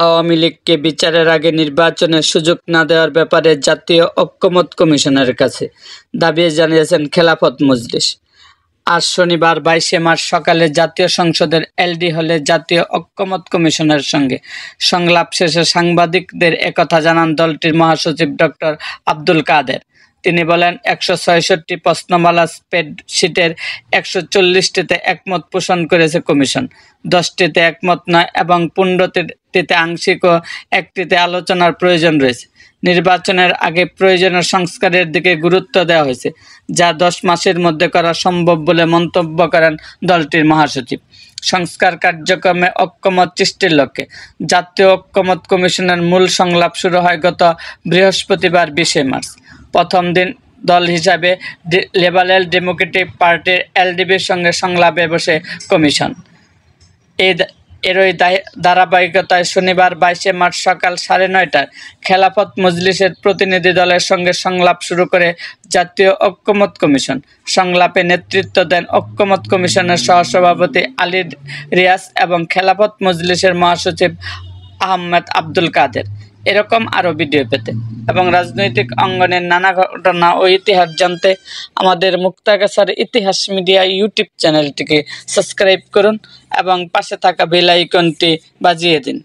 আওয়ামী লীগকে বিচারের আগে নির্বাচনের সুযোগ না দেওয়ার ব্যাপারে জাতীয় ঐকমত্য কমিশনের কাছে দাবি জানিয়েছেন খেলাফত মজলিস। আজ শনিবার 22 মার্চ সকালে জাতীয় সংসদের এলডি হলে জাতীয় ঐকমত্য কমিশনের সঙ্গে সংলাপ শেষে সাংবাদিকদের একথা জানান দলটির মহাসচিব ডক্টর আব্দুল কাদের। তিনি বলেন, 166টি প্রশ্নমালা স্প্রেডশিটের 140টিতে একমত পোষণ করেছে কমিশন, 10টিতে একমত নয় এবং 15টিতে আংশিক ও 1টিতে আলোচনার প্রয়োজন রয়েছে। নির্বাচনের আগে প্রয়োজনীয় সংস্কারের দিকে গুরুত্ব দেওয়া হয়েছে, যা 10 মাসের মধ্যে করা সম্ভব বলে মন্তব্য করেন দলটির মহাসচিব। সংস্কার কার্যক্রমে ঐকমত্য সৃষ্টির লক্ষ্যে জাতীয় ঐকমত্য কমিশনের মূল সংলাপ শুরু হয় গত বৃহস্পতিবার 20 মার্চ। প্রথম দিন দল হিসাবে লিবারেল ডেমোক্রেটিক পার্টির এলডিপির সঙ্গে সংলাপে বসে কমিশন। এরই ধারাবাহিকতায় শনিবার 22 মার্চ সকাল 9:30টায় খেলাফত মজলিসের প্রতিনিধি দলের সঙ্গে সংলাপ শুরু করে জাতীয় ঐকমত্য কমিশন। সংলাপে নেতৃত্ব দেন ঐকমত্য কমিশনের সহসভাপতি আলী রিয়াজ এবং খেলাফত মজলিসের মহাসচিব আহমেদ আব্দুল কাদের। এরকম আরও ভিডিও পেতে এবং রাজনৈতিক অঙ্গনের নানা ঘটনা ও ইতিহাস জানতে আমাদের মুক্তাগাছার ইতিহাস মিডিয়া ইউটিউব চ্যানেলটিকে সাবস্ক্রাইব করুন এবং পাশে থাকা বেল আইকনটি বাজিয়ে দিন।